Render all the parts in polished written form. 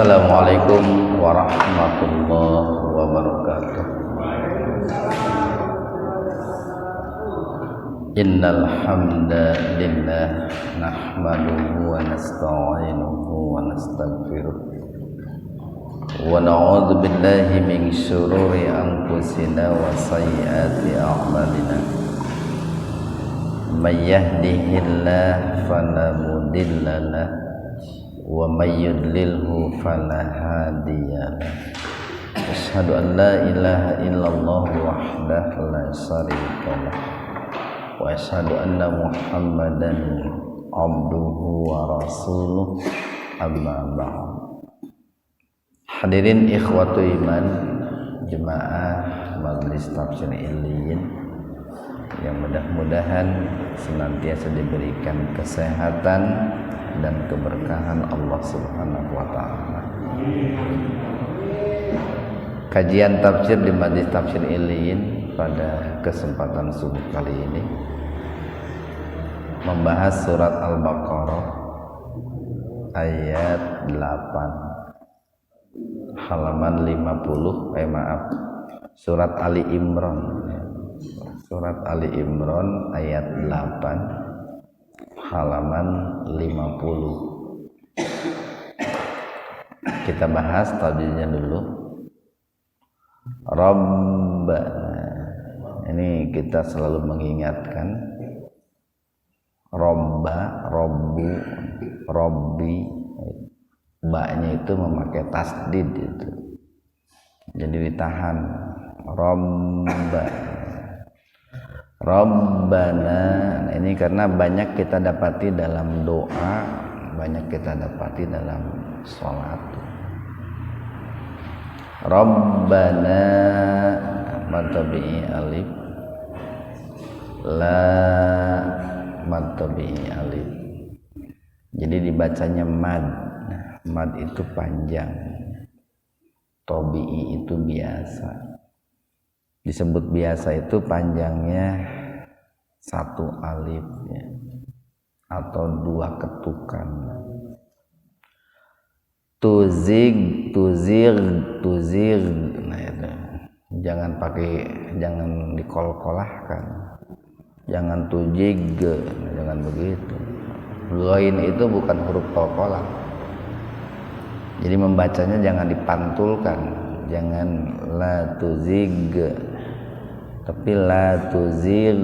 Assalamualaikum warahmatullahi wabarakatuh. Innal hamdalillah nahmaduhu wa nasta'inuhu wa nastaghfiruh wa na'udzu billahi min syururi anfusina wa sayyiati a'malina. May yahdihillahu fala mudilla lahu wa may yudlilhu fala hadiyalah. Asyhadu an la ilaha illallah wahdahu la syarikalah wa asyhadu anna Muhammadan abduhu wa rasuluh, amma ba'd. Hadirin ikhwatu iman, jemaah Majelis Tafsir Illiyin yang mudah-mudahan senantiasa diberikan kesehatan dan keberkahan Allah Subhanahu wa taala. Kajian tafsir di Majelis Tafsir Illiyin pada kesempatan subuh kali ini membahas surat Al-Baqarah ayat 8 halaman 50 surat Ali Imran. Surat Ali Imran ayat 8 halaman 50. Kita bahas tadinya dulu. Rabbana. Ini kita selalu mengingatkan Robba, Robbu, Robbi. Ba-nya itu memakai tasdid itu. Jadi ditahan. Robba. Rabbana. Ini karena banyak kita dapati dalam doa, banyak kita dapati dalam sholat. Rabbana matabi'i alif, la matabi'i alif. Jadi dibacanya mad. Mad itu panjang, tobi'i itu biasa. Disebut biasa itu panjangnya satu alif ya, atau dua ketukan. Tuzig, tuzir, tuzir. Nah itu jangan dikol-kolahkan. Jangan tujig, jangan begitu. Ghain itu bukan huruf kol-kolah. Jadi membacanya jangan dipantulkan. Jangan la tuzig, tapi la tuzir.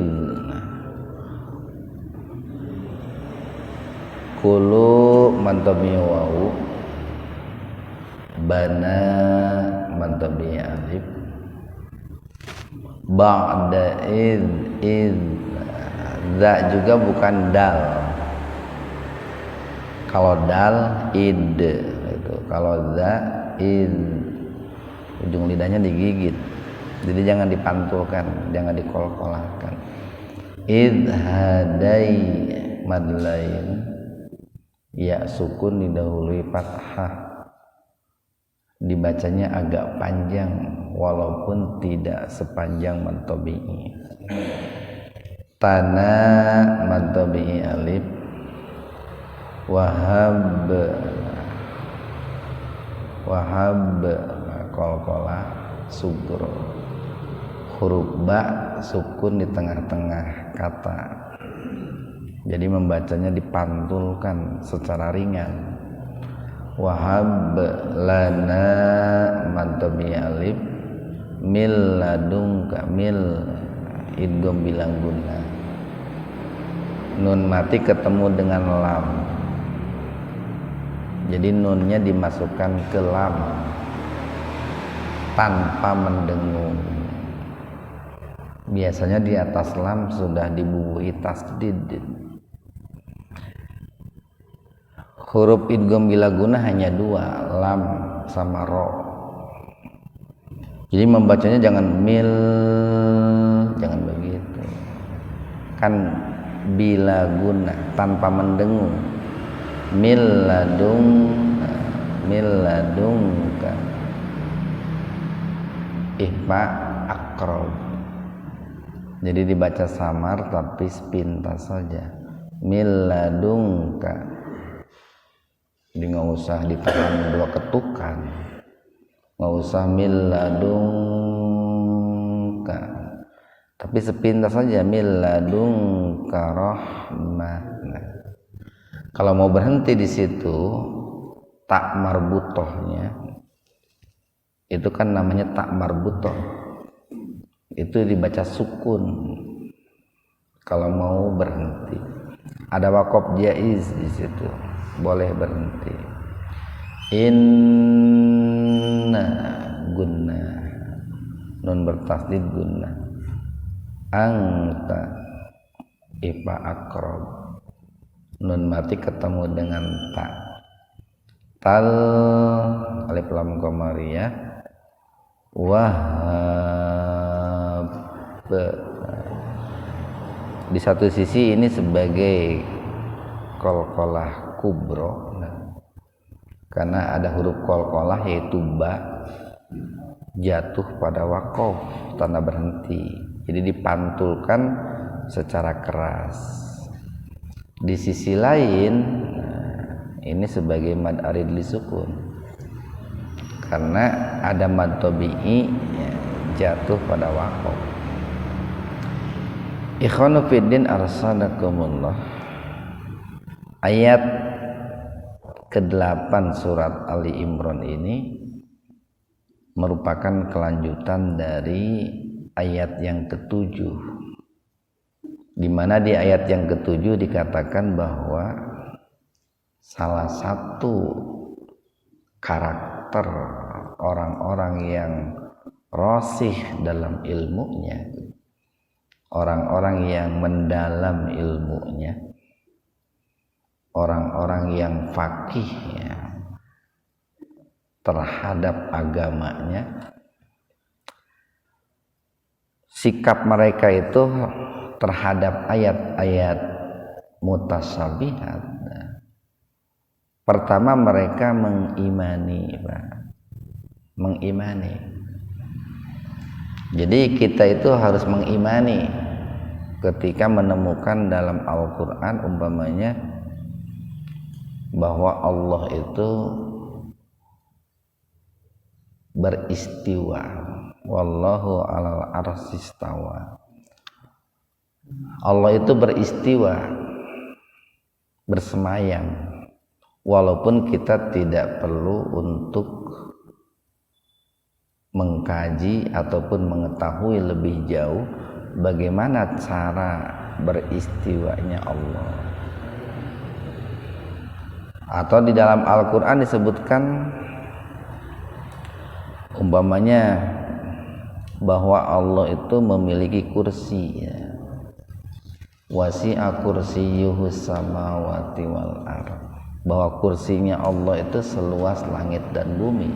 Kulu mantabi wau, bana mantabi alif, ba'da id za juga bukan dal. Kalau dal id itu, kalau za id ujung lidahnya digigit. Jadi jangan dipantulkan, jangan dikol-kolahkan. Id hadai mad lain, ya sukun didahului fathah. Dibacanya agak panjang walaupun tidak sepanjang mad tabi'i. Tana mad tabi'i alif, wahab kol-kolah sugro. Huruf ba sukun di tengah-tengah kata. Jadi membacanya dipantulkan secara ringan. Wahab lana mantabi alif, mil ladungka, mil idgham bilang guna. Nun mati ketemu dengan lam. Jadi nunnya dimasukkan ke lam tanpa mendengung. Biasanya di atas lam sudah dibubuhi tasdid. Huruf idgham bila guna hanya dua, lam sama ro. Jadi membacanya jangan mil, jangan begitu. Kan bila guna tanpa mendengung. Mil ladungka. Ikhfa akrob. Jadi dibaca samar tapi sepintas saja. Mil ladungka. Jadi nggak usah ditahan 2 ketukan, nggak usah miladungka, tapi sepintas saja miladungka rahmah. Kalau mau berhenti di situ, tak marbutohnya itu kan namanya tak marbutoh, itu dibaca sukun. Kalau mau berhenti, ada waqaf jaiz di situ, boleh berhenti. Inna gunna, nun bertasdid gunna, angka ipa akrob, nun mati ketemu dengan tak, tal alif lam qamariyah, wahab. Di satu sisi ini sebagai qalqalah kubro, karena ada huruf qalqalah yaitu ba jatuh pada waqaf, tanda berhenti, jadi dipantulkan secara keras. Di sisi lain ini sebagai mad arid li sukun, karena ada mad tabi'i jatuh pada waqaf. Ikhwanu fiddin arsadakumullah. Ayat ke-8 surat Ali Imran ini merupakan kelanjutan dari ayat yang ke-7, di mana di ayat yang ke-7 dikatakan bahwa salah satu karakter orang-orang yang rasih dalam ilmunya, orang-orang yang mendalam ilmunya, orang-orang yang faqih ya, terhadap agamanya, sikap mereka itu terhadap ayat-ayat mutasyabihat. Pertama mereka mengimani, mengimani. Jadi kita itu harus mengimani ketika menemukan dalam Al-Quran umpamanya bahwa Allah itu beristiwa, wallahu alal arsistawa. Allah itu beristiwa, bersemayam, walaupun kita tidak perlu untuk mengkaji ataupun mengetahui lebih jauh bagaimana cara beristiwanya Allah. Atau di dalam Al-Quran disebutkan umpamanya bahwa Allah itu memiliki kursi ya. Wasi'a kursiyyuhu samawati wal ardh, bahwa kursinya Allah itu seluas langit dan bumi.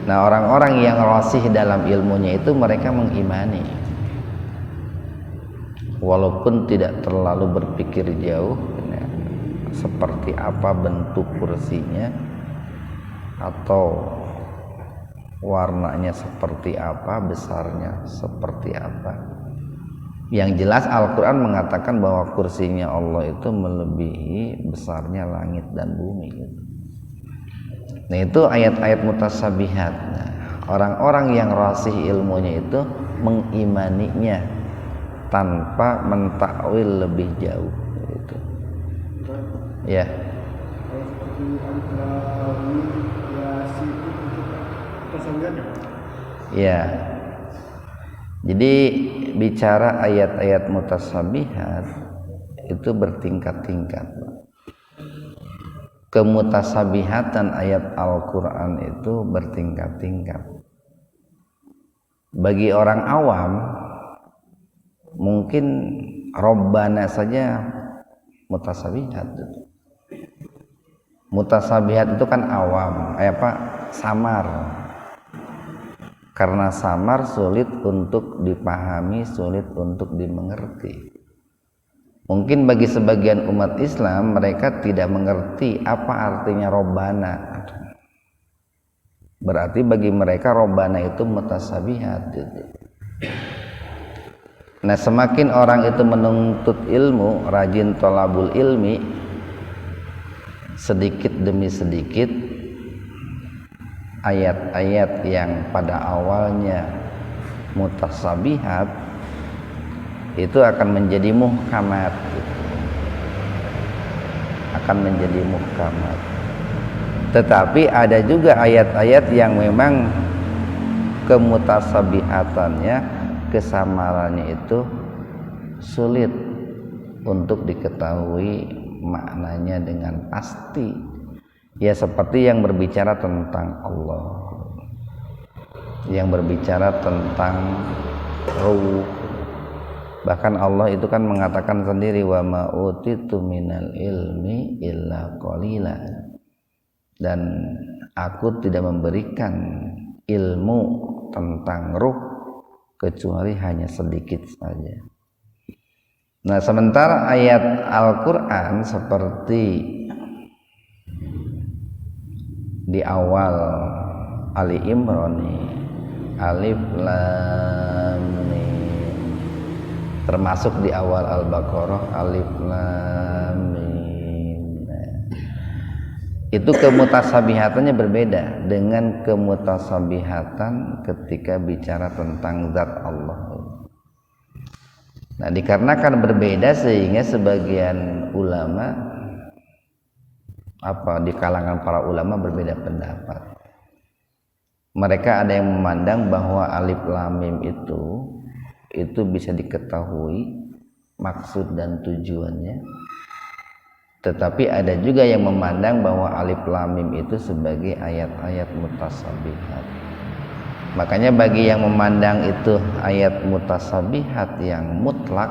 Nah, orang-orang yang rasih dalam ilmunya itu mereka mengimani, walaupun tidak terlalu berpikir jauh ya, seperti apa bentuk kursinya atau warnanya seperti apa, besarnya seperti apa. Yang jelas Al-Quran mengatakan bahwa kursinya Allah itu melebihi besarnya langit dan bumi. Nah, itu ayat-ayat mutasyabihat. Nah, orang-orang yang rasih ilmunya itu mengimaninya tanpa mentakwil lebih jauh. Gitu. Ya. Ya. Jadi bicara ayat-ayat mutasyabihat itu bertingkat-tingkat. Kemutasabihatan ayat Al-Quran itu bertingkat-tingkat. Bagi orang awam mungkin Rabbana saja mutasabihat. Mutasabihat itu kan awam, samar. Karena samar sulit untuk dipahami, sulit untuk dimengerti. Mungkin bagi sebagian umat Islam mereka tidak mengerti apa artinya Rabbana. Berarti bagi mereka Rabbana itu mutasabihat. Nah, semakin orang itu menuntut ilmu, rajin thalabul ilmi, sedikit demi sedikit ayat-ayat yang pada awalnya mutasabihat itu akan menjadi muhkamat, akan menjadi muhkamat. Tetapi ada juga ayat-ayat yang memang kemutasabihatannya, kesamarannya itu sulit untuk diketahui maknanya dengan pasti. Ya seperti yang berbicara tentang Allah, yang berbicara tentang ruh. Bahkan Allah itu kan mengatakan sendiri, wa ma utitu minal ilmi illa qalila, dan aku tidak memberikan ilmu tentang ruh kecuali hanya sedikit saja. Nah, sementara ayat Al-Quran seperti di awal Ali Imran, Alif Lam Mim, termasuk di awal Al-Baqarah Alif Lam Mim, itu kemutasabihatannya berbeda dengan kemutasabihatan ketika bicara tentang zat Allah. Nah, dikarenakan berbeda sehingga sebagian ulama di kalangan para ulama berbeda pendapat. Mereka ada yang memandang bahwa alif lam mim itu bisa diketahui maksud dan tujuannya. Tetapi ada juga yang memandang bahwa alif lam mim itu sebagai ayat-ayat mutasabihat. Makanya bagi yang memandang itu ayat mutasabihat yang mutlak,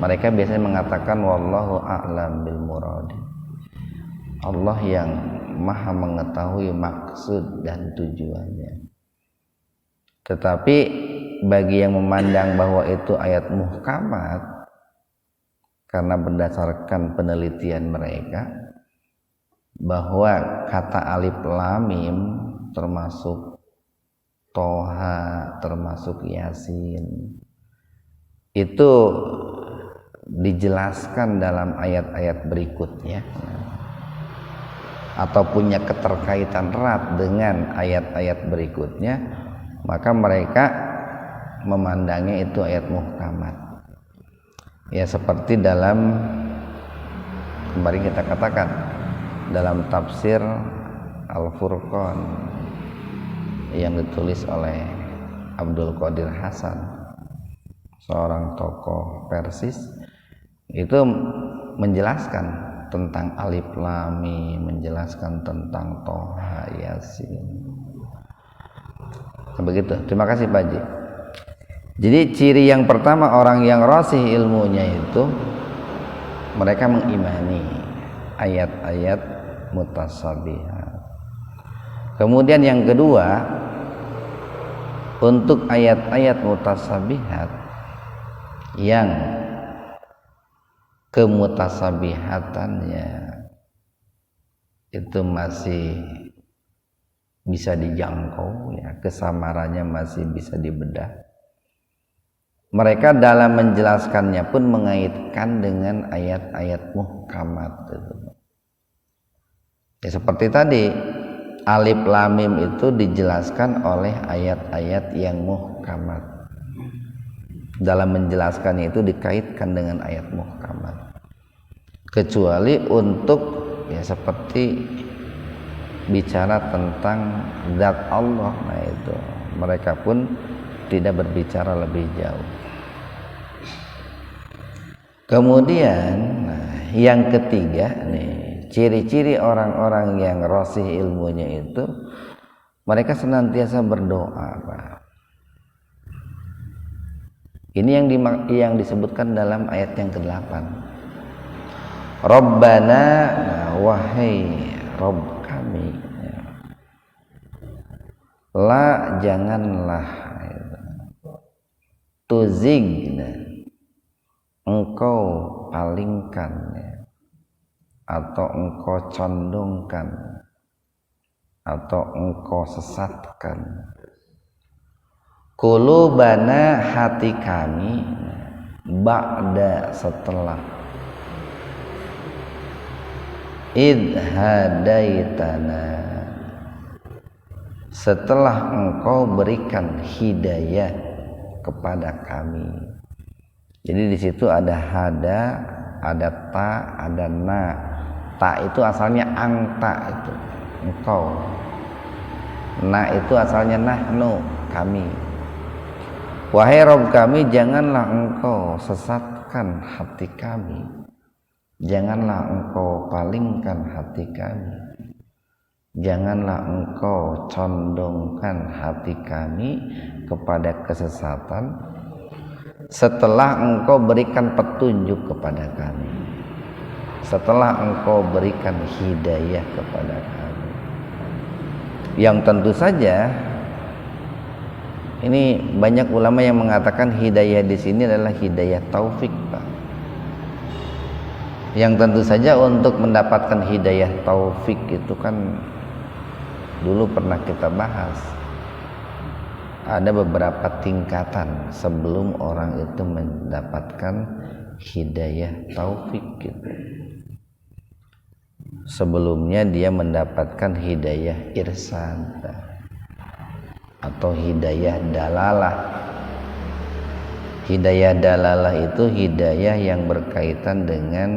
mereka biasanya mengatakan wallahu a'lam bil murad. Allah yang maha mengetahui maksud dan tujuannya. Tetapi bagi yang memandang bahwa itu ayat muhkamat, karena berdasarkan penelitian mereka bahwa kata alif lam mim termasuk Toha, termasuk Yasin, itu dijelaskan dalam ayat-ayat berikutnya atau punya keterkaitan erat dengan ayat-ayat berikutnya, maka mereka memandangnya itu ayat muhkamat. Ya seperti dalam kemarin kita katakan dalam tafsir Al-Furqan yang ditulis oleh Abdul Qadir Hasan, seorang tokoh Persis, itu menjelaskan tentang alif lam mim, menjelaskan tentang Toha, Yasin. Begitu. Terima kasih Pak Haji. Jadi ciri yang pertama orang yang rasih ilmunya itu mereka mengimani ayat-ayat mutasabihat. Kemudian yang kedua, untuk ayat-ayat mutasabihat yang kemutasabihatannya itu masih bisa dijangkau, ya, kesamarannya masih bisa dibedah, mereka dalam menjelaskannya pun mengaitkan dengan ayat-ayat muhkamat itu. Ya seperti tadi alif lam mim itu dijelaskan oleh ayat-ayat yang muhkamat. Dalam menjelaskannya itu dikaitkan dengan ayat muhkamat. Kecuali untuk ya seperti bicara tentang zat Allah, nah itu mereka pun tidak berbicara lebih jauh. Kemudian yang ketiga nih, ciri-ciri orang-orang yang rasih ilmunya itu mereka senantiasa berdoa, Pak. Ini yang disebutkan dalam ayat yang ke-8. Rabbana, wahai Rabb kami, la janganlah tuzig, engkau palingkan atau engkau condongkan atau engkau sesatkan qulubana, hati kami, ba'da, setelah id hadaitana, setelah engkau berikan hidayah kepada kami. Jadi di situ ada hada, ada ta, ada na. Ta itu asalnya angta, itu engkau. Na itu asalnya nahnu, kami. Wahai Rabb kami, janganlah engkau sesatkan hati kami, janganlah engkau palingkan hati kami, janganlah engkau condongkan hati kami kepada kesesatan setelah engkau berikan petunjuk kepada kami, setelah engkau berikan hidayah kepada kami. Yang tentu saja ini banyak ulama yang mengatakan hidayah di sini adalah hidayah taufik, Pak. Yang tentu saja untuk mendapatkan hidayah taufik itu kan dulu pernah kita bahas. Ada beberapa tingkatan sebelum orang itu mendapatkan hidayah taufik gitu. Sebelumnya dia mendapatkan hidayah irsyad atau hidayah dalalah. Hidayah dalalah itu hidayah yang berkaitan dengan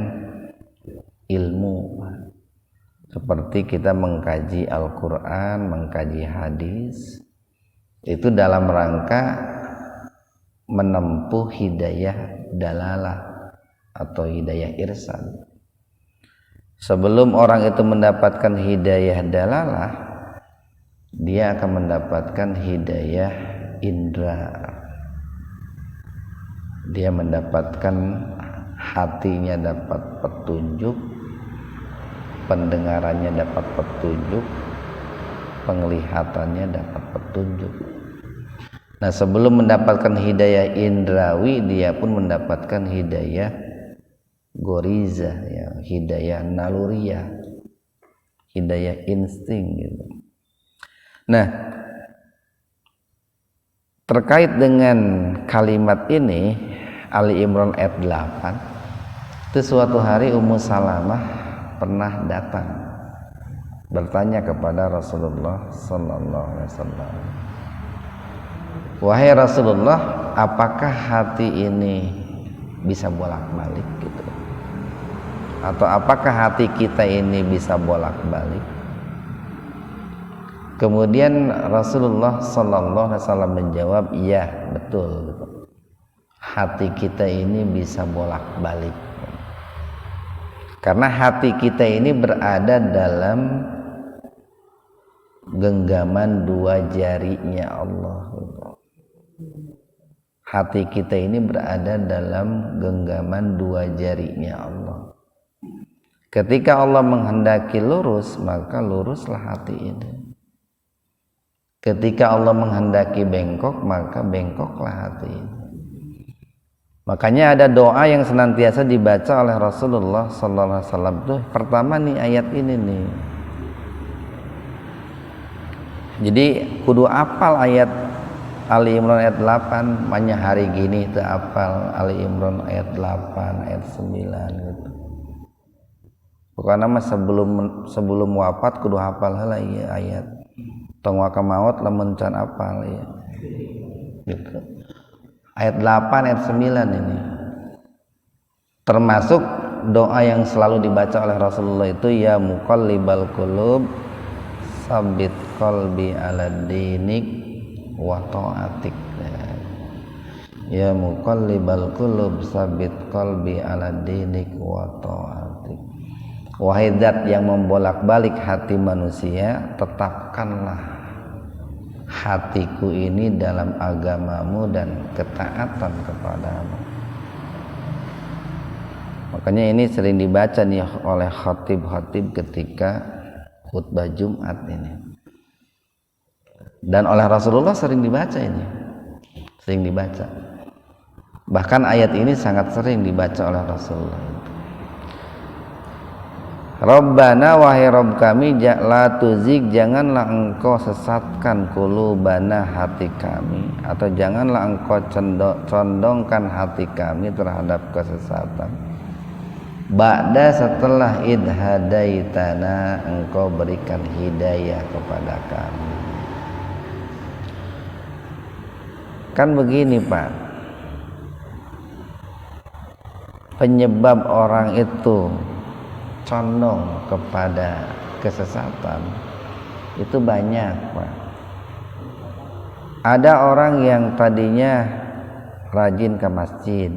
ilmu, seperti kita mengkaji Al-Quran, mengkaji hadis, itu dalam rangka menempuh hidayah dalalah atau hidayah irsyad. Sebelum orang itu mendapatkan hidayah dalalah, dia akan mendapatkan hidayah indra. Dia mendapatkan hatinya dapat petunjuk, pendengarannya dapat petunjuk, penglihatannya dapat petunjuk. Nah, sebelum mendapatkan hidayah indrawi, dia pun mendapatkan hidayah goriza, ya, hidayah naluriah, hidayah insting gitu. Nah, terkait dengan kalimat ini, Ali Imran ayat 8, itu suatu hari Ummu Salamah pernah datang bertanya kepada Rasulullah sallallahu alaihi wasallam, wahai Rasulullah, apakah hati ini bisa bolak-balik gitu, atau apakah hati kita ini bisa bolak-balik? Kemudian Rasulullah sallallahu alaihi wasallam menjawab, iya betul, hati kita ini bisa bolak-balik, karena hati kita ini berada dalam genggaman dua jarinya Allah. Hati kita ini berada dalam genggaman dua jarinya Allah. Ketika Allah menghendaki lurus, maka luruslah hati ini. Ketika Allah menghendaki bengkok, maka bengkoklah hati ini. Makanya ada doa yang senantiasa dibaca oleh Rasulullah sallallahu alaihi wasallam tuh, pertama nih ayat ini nih. Jadi kudu apal ayat Ali Imran ayat 8, banyak hari gini itu apal Ali Imran ayat 8, ayat 9 gitu. Pokoknya mah sebelum wafat kudu hafal heula ieu ayat. Tong waka maot lamun can apal ya. Gitu. Ayat 8, ayat 9 ini. Termasuk doa yang selalu dibaca oleh Rasulullah itu, ya muqallibal qulub sabbit qalbi ala dinik wa ta'atik. Ya muqallibal qulub sabbit qalbi ala dinik wa ta'atik. Wahai zat yang membolak-balik hati manusia, tetapkanlah hatiku ini dalam agamamu dan ketaatan kepadamu. Makanya ini sering dibaca nih oleh khatib-khatib ketika khutbah Jumat ini. Dan oleh Rasulullah sering dibaca ini. Sering dibaca. Bahkan ayat ini sangat sering dibaca oleh Rasulullah. Rabbana, wahai Rabb kami, la tuzik, janganlah engkau sesatkan qulubana, hati kami, atau janganlah engkau condongkan hati kami terhadap kesesatan. ba'da setelah id hadaitana engkau berikan hidayah kepada kami. Kan begini Pak, penyebab orang itu condong kepada kesesatan itu banyak Pak. Ada orang yang tadinya rajin ke masjid,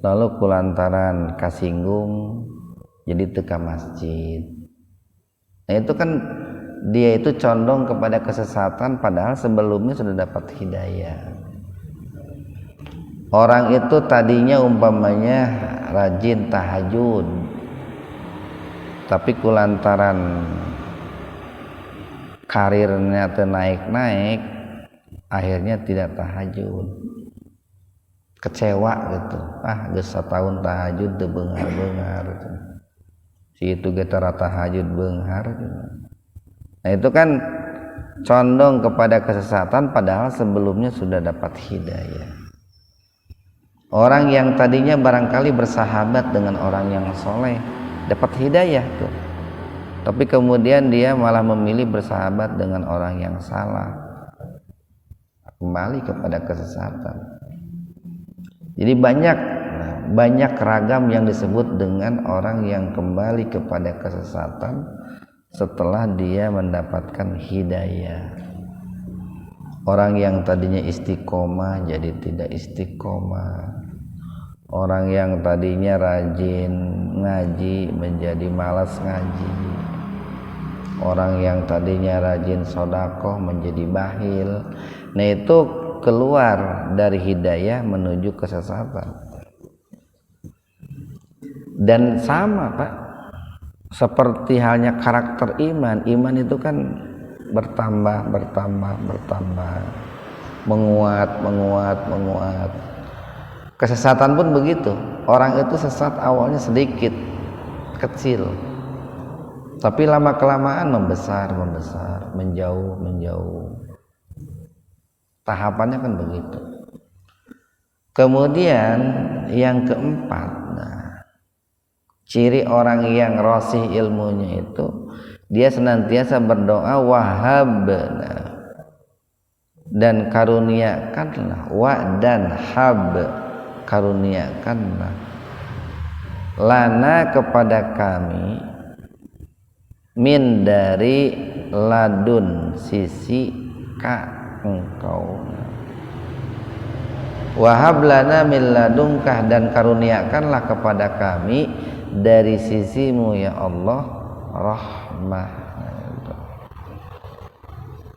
lalu kulantaran kasinggung jadi teu ka masjid. Nah itu kan dia itu condong kepada kesesatan padahal sebelumnya sudah dapat hidayah. Orang itu tadinya umpamanya rajin tahajud, tapi kulantaran karirnya teu naik-naik, akhirnya tidak tahajud, kecewa gitu. Geus satahun tahajud teu beunghar-beunghar gitu. Si itu ge tara tahajud beunghar gitu. Nah itu kan condong kepada kesesatan padahal sebelumnya sudah dapat hidayah. Orang yang tadinya barangkali bersahabat dengan orang yang soleh dapat hidayah tuh, tapi kemudian dia malah memilih bersahabat dengan orang yang salah, kembali kepada kesesatan. Jadi banyak ragam yang disebut dengan orang yang kembali kepada kesesatan setelah dia mendapatkan hidayah. Orang yang tadinya istiqomah jadi tidak istiqomah. Orang yang tadinya rajin ngaji menjadi malas ngaji. Orang yang tadinya rajin sedekah menjadi bakhil. Nah itu keluar dari hidayah menuju kesesatan. Dan sama Pak, seperti halnya karakter iman. Iman itu kan bertambah, menguat. Kesesatan pun begitu. Orang itu sesat awalnya sedikit, kecil, tapi lama kelamaan membesar, menjauh. Tahapannya kan begitu. Kemudian yang keempat, ciri orang yang rosih ilmunya itu dia senantiasa berdoa wahab dan karuniakanlah, wa dan hab karuniakanlah lana kepada kami min dari ladun sisi ka engkau, wahab lana min ladunkah dan karuniakanlah kepada kami dari sisimu ya Allah rahmah,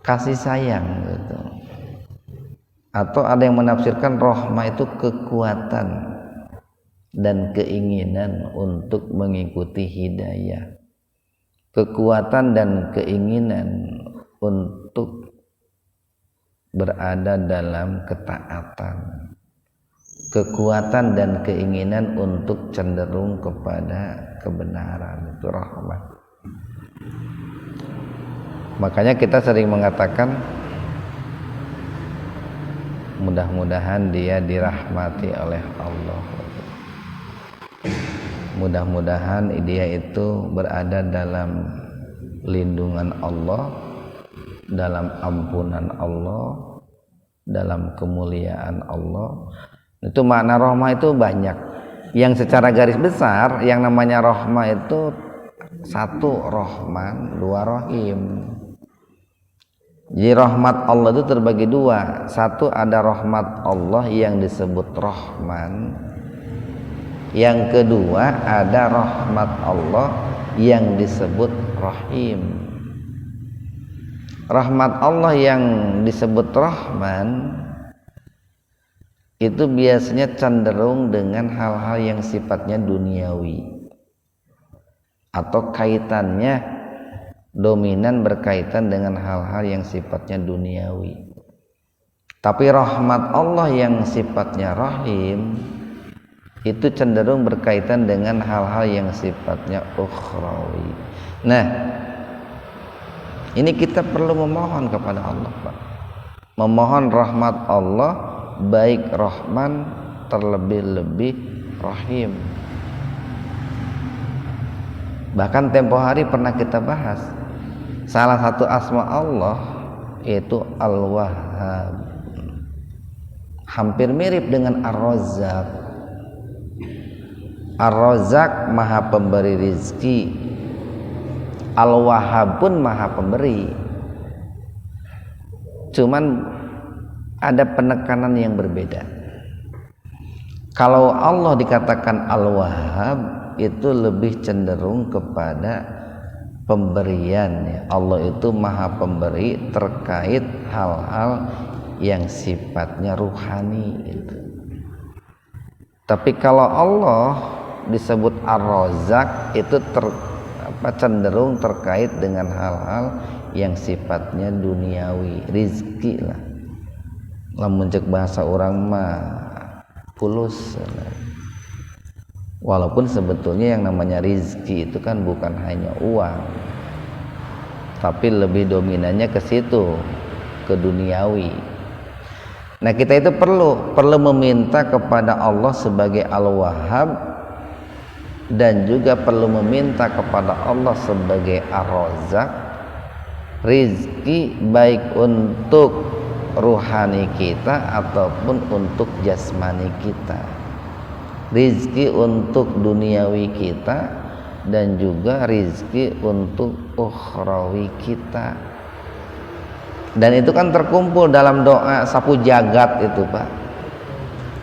kasih sayang gitu. Atau ada yang menafsirkan rahmah itu kekuatan dan keinginan untuk mengikuti hidayah, kekuatan dan keinginan untuk berada dalam ketaatan, kekuatan dan keinginan untuk cenderung kepada kebenaran, itu rahmat. Makanya kita sering mengatakan mudah-mudahan dia dirahmati oleh Allah, mudah-mudahan dia itu berada dalam lindungan Allah, dalam ampunan Allah, dalam kemuliaan Allah. Itu makna rahmah itu banyak. Yang secara garis besar yang namanya rahmah itu satu rahman, dua rahim. Jadi rahmat Allah itu terbagi dua. Satu ada rahmat Allah yang disebut rahman. Yang kedua ada rahmat Allah yang disebut rahim. Rahmat Allah yang disebut rahman itu biasanya cenderung dengan hal-hal yang sifatnya duniawi atau kaitannya dominan berkaitan dengan hal-hal yang sifatnya duniawi. Tapi rahmat Allah yang sifatnya rahim itu cenderung berkaitan dengan hal-hal yang sifatnya ukhrawi. Nah, ini kita perlu memohon kepada Allah, Pak. Memohon rahmat Allah baik rahman terlebih-lebih rahim. Bahkan tempo hari pernah kita bahas, salah satu asma Allah yaitu Al-Wahhab, hampir mirip dengan Ar-Razzaq. Ar-Razzaq maha pemberi rizki, Al-Wahhab pun maha pemberi, cuman ada penekanan yang berbeda. Kalau Allah dikatakan Al-Wahhab, itu lebih cenderung kepada pemberian ya. Allah itu maha pemberi terkait hal-hal yang sifatnya ruhani itu. Tapi kalau Allah disebut Ar-Razzaq, itu cenderung terkait dengan hal-hal yang sifatnya duniawi, rizki lah. Lamun cek bahasa orang mah fulus. Walaupun sebetulnya yang namanya rizki itu kan bukan hanya uang, tapi lebih dominannya ke situ, ke duniawi. Nah, kita itu perlu meminta kepada Allah sebagai Al-Wahhab, dan juga perlu meminta kepada Allah sebagai Ar-Razzaq rizki, baik untuk ruhani kita ataupun untuk jasmani kita, rizki untuk duniawi kita dan juga rizki untuk ukhrawi kita. Dan itu kan terkumpul dalam doa sapu jagat itu, Pak.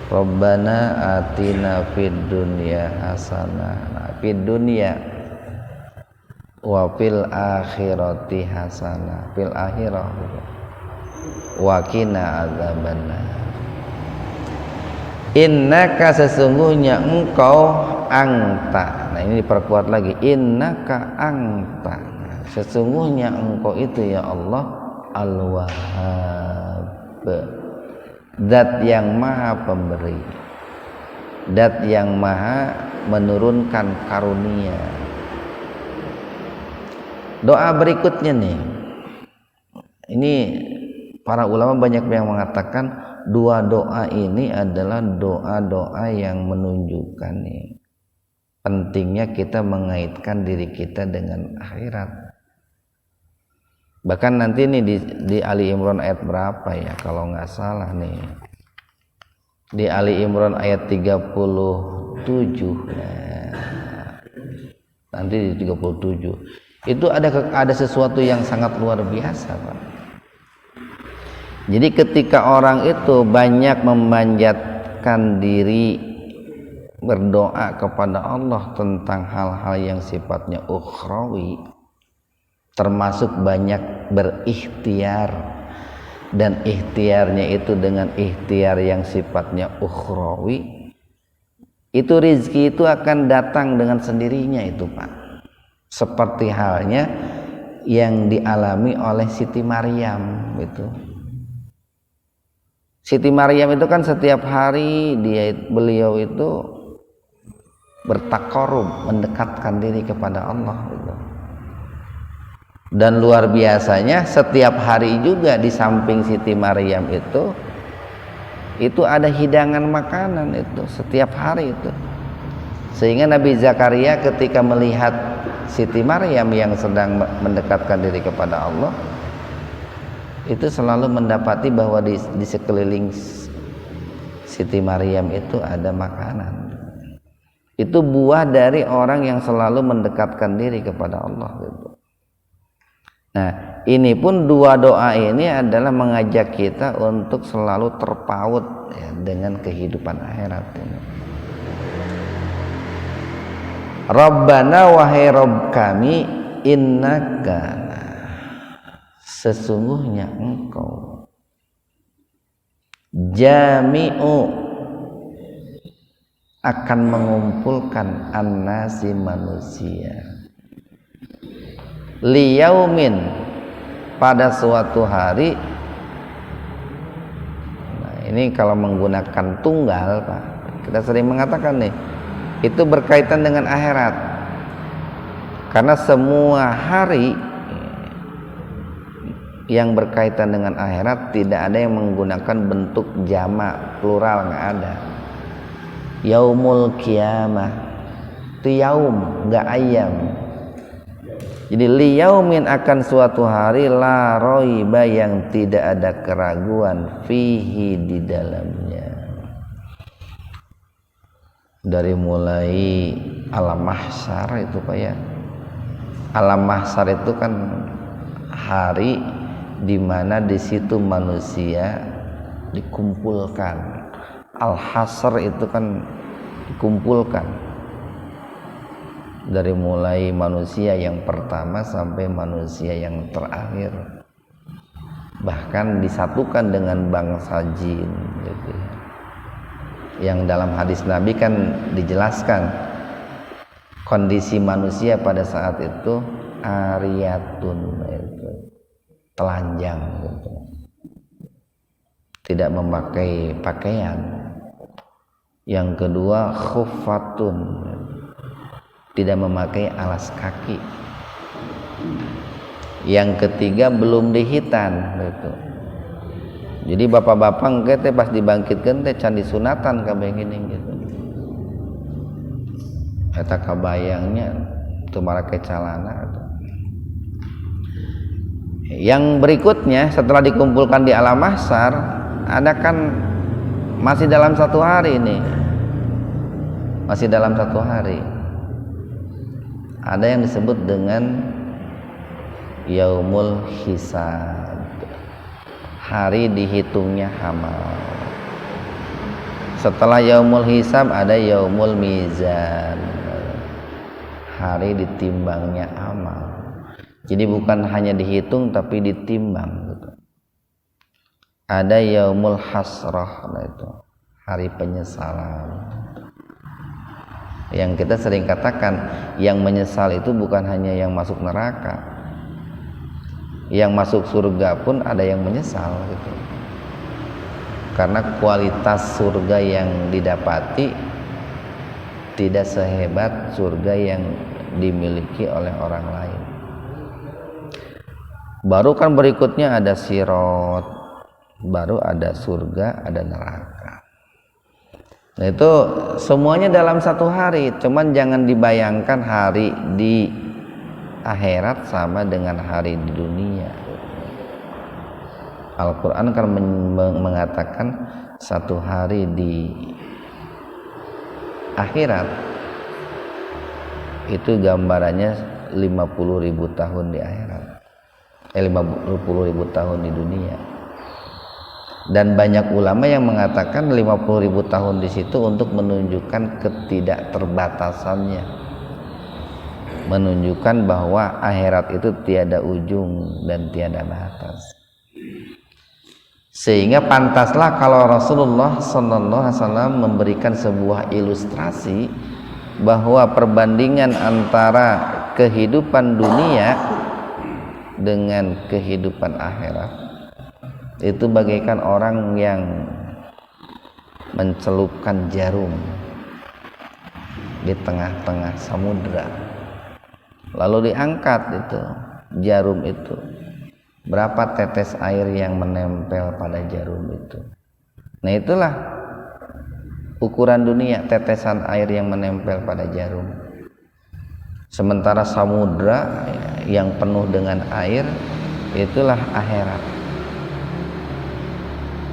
Rabbana atina fid dunya hasanah, nah, fid dunya wa fil akhirati hasanah, fil akhirah wa qina adzabannar. Innaka sesungguhnya engkau anta. Nah, ini diperkuat lagi, innaka anta. Sesungguhnya engkau itu ya Allah Al-Wahhab, zat yang maha pemberi, zat yang maha menurunkan karunia. Doa berikutnya nih, ini para ulama banyak yang mengatakan dua doa ini adalah doa-doa yang menunjukkan nih pentingnya kita mengaitkan diri kita dengan akhirat. Bahkan nanti nih di Ali Imran ayat berapa ya, kalau nggak salah nih, di Ali Imran ayat 37, nah, nanti di 37 itu ada sesuatu yang sangat luar biasa, Pak. Jadi ketika orang itu banyak memanjatkan diri berdoa kepada Allah tentang hal-hal yang sifatnya ukhrawi, termasuk banyak berikhtiar, dan ikhtiarnya itu dengan ikhtiar yang sifatnya ukhrawi, itu rizki itu akan datang dengan sendirinya itu, Pak. Seperti halnya yang dialami oleh Siti Maryam itu. Siti Maryam itu kan setiap hari beliau itu bertakarub, mendekatkan diri kepada Allah gitu. Dan luar biasanya setiap hari juga di samping Siti Maryam itu ada hidangan makanan itu setiap hari itu. Sehingga Nabi Zakaria ketika melihat Siti Maryam yang sedang mendekatkan diri kepada Allah, itu selalu mendapati bahwa di sekeliling Siti Maryam itu ada makanan. Itu buah dari orang yang selalu mendekatkan diri kepada Allah gitu. Nah, ini pun dua doa ini adalah mengajak kita untuk selalu terpaut ya, dengan kehidupan akhirat ini. Rabbana wahai Rabb kami, innaka, sesungguhnya engkau, jami'u, akan mengumpulkan an-nasi manusia, liyaumin, pada suatu hari. Nah, ini kalau menggunakan tunggal, Pak, kita sering mengatakan nih, itu berkaitan dengan akhirat, karena semua hari yang berkaitan dengan akhirat tidak ada yang menggunakan bentuk jamak plural, nggak ada. Yaumul Qiyamah itu yaum, nggak ayam. Jadi liyaumin akan suatu hari la raiba yang tidak ada keraguan fihi di dalamnya. Dari mulai alam mahsyar itu Pak ya. Alam mahsyar itu kan hari di mana di situ manusia dikumpulkan. Al-hasr itu kan dikumpulkan. Dari mulai manusia yang pertama sampai manusia yang terakhir, bahkan disatukan dengan bangsa jin gitu. Yang dalam hadis Nabi kan dijelaskan kondisi manusia pada saat itu ariyatun, itu telanjang gitu. Tidak memakai pakaian. Yang kedua khuffatun, tidak memakai alas kaki. Yang ketiga belum dihitan gitu. Jadi bapak-bapak teh pas dibangkitkan teh can disunatan kabeh gini gitu. Eta kabayangnya teu marake calana. Yang berikutnya setelah dikumpulkan di alam mahsyar, ada kan masih dalam satu hari ini. Masih dalam satu hari. Ada yang disebut dengan yaumul hisab, hari dihitungnya amal. Setelah yaumul hisab ada yaumul mizan, hari ditimbangnya amal. Jadi bukan hanya dihitung tapi ditimbang gitu. Ada yaumul hasrah, itu hari penyesalan. Yang kita sering katakan, yang menyesal itu bukan hanya yang masuk neraka, yang masuk surga pun ada yang menyesal gitu. Karena kualitas surga yang didapati tidak sehebat surga yang dimiliki oleh orang lain. Baru kan berikutnya ada sirat, baru ada surga, ada neraka. Nah itu semuanya dalam satu hari. Cuman jangan dibayangkan hari di akhirat sama dengan hari di dunia. Al-Quran kan mengatakan satu hari di akhirat itu gambarannya 50.000 tahun di akhirat, 50.000 tahun di dunia. Dan banyak ulama yang mengatakan 50.000 tahun di situ untuk menunjukkan ketidakterbatasannya, menunjukkan bahwa akhirat itu tiada ujung dan tiada batas. Sehingga pantaslah kalau Rasulullah SAW memberikan sebuah ilustrasi bahwa perbandingan antara kehidupan dunia dengan kehidupan akhirat itu bagaikan orang yang mencelupkan jarum di tengah-tengah samudra, lalu diangkat itu jarum itu, berapa tetes air yang menempel pada jarum itu. Nah itulah ukuran dunia, tetesan air yang menempel pada jarum. Sementara samudra yang penuh dengan air, itulah akhirat.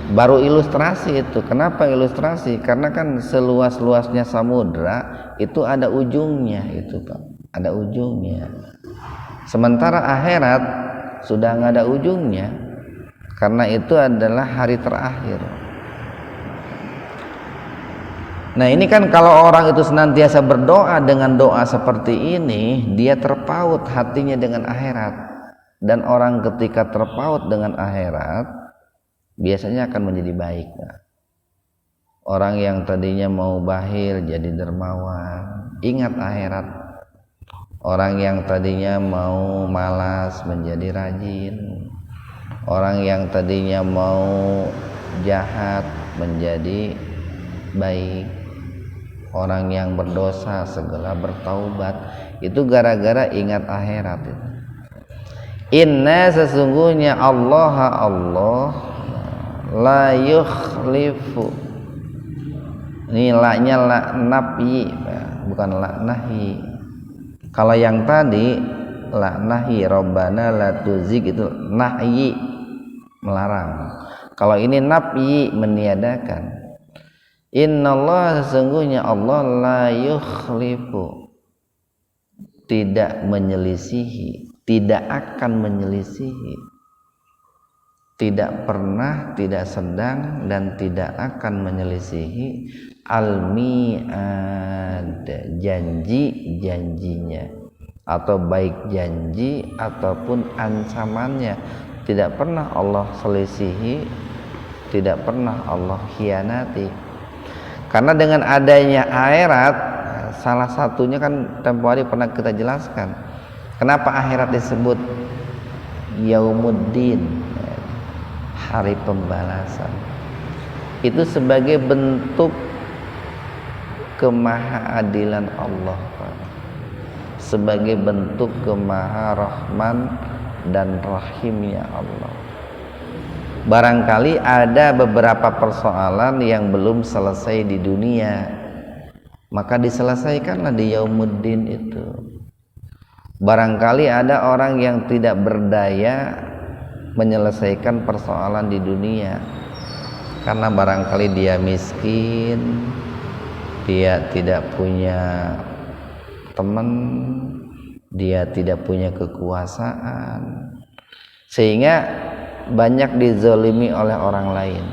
Baru ilustrasi itu. Kenapa ilustrasi? Karena kan seluas-luasnya samudra itu ada ujungnya itu Pak, ada ujungnya. Sementara akhirat sudah nggak ada ujungnya, karena itu adalah hari terakhir. Nah ini kan kalau orang itu senantiasa berdoa dengan doa seperti ini, dia terpaut hatinya dengan akhirat. Dan orang ketika terpaut dengan akhirat biasanya akan menjadi baik. Orang yang tadinya mau bakhil jadi dermawan, ingat akhirat. Orang yang tadinya mau malas menjadi rajin. Orang yang tadinya mau jahat menjadi baik. Orang yang berdosa segera bertaubat. Itu gara-gara ingat akhirat itu. Inna sesungguhnya Allah la yukhlifu, ini la-nya la nafi bukan la nahi. Kalau yang tadi la nahi Rabbana la tuzigh itu nahyi melarang. Kalau ini nafyi meniadakan. Innallaha sesungguhnya Allah la yukhlifu tidak menyelisihi, tidak akan menyelisihi, tidak pernah, tidak sedang dan tidak akan menyelisihi al-mi'ad janji-janjinya, atau baik janji ataupun ancamannya. Tidak pernah Allah selisihi, tidak pernah Allah khianati. Karena dengan adanya akhirat, salah satunya kan tempo hari pernah kita jelaskan, kenapa akhirat disebut Yaumuddin, hari pembalasan. Itu sebagai bentuk kemahaadilan Allah, sebagai bentuk kemaharahman dan rahimnya Allah. Barangkali ada beberapa persoalan yang belum selesai di dunia, maka diselesaikanlah di Yaumuddin itu. Barangkali ada orang yang tidak berdaya menyelesaikan persoalan di dunia karena barangkali dia miskin, dia tidak punya teman, dia tidak punya kekuasaan, sehingga banyak dizalimi oleh orang lain.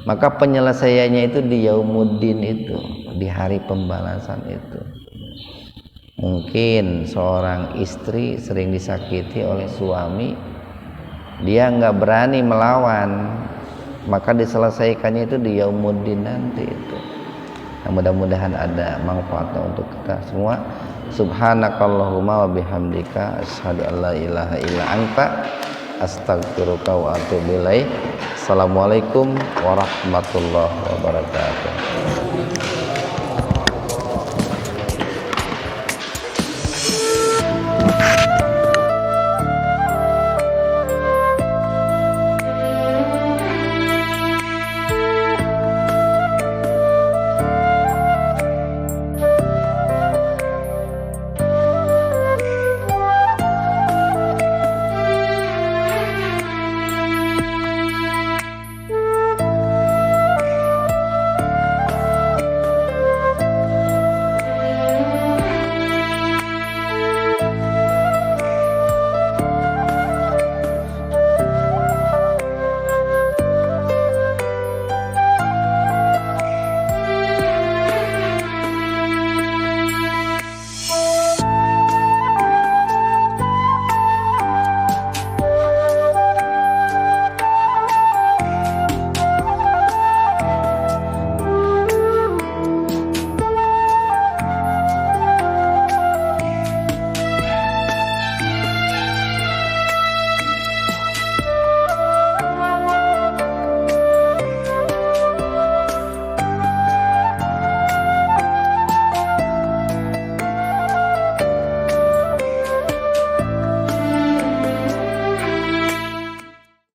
Maka penyelesaiannya itu di Yaumuddin itu, di hari pembalasan itu. Mungkin seorang istri sering disakiti oleh suami, dia nggak berani melawan, maka diselesaikannya itu di Yaumuddin nanti itu. Nah, mudah-mudahan ada manfaatnya untuk kita semua. Subhanakallahumma wa bihamdika asyhadu an la ilaha illa anta astaghfiruka wa atubu ilaik. Assalamualaikum warahmatullahi wabarakatuh.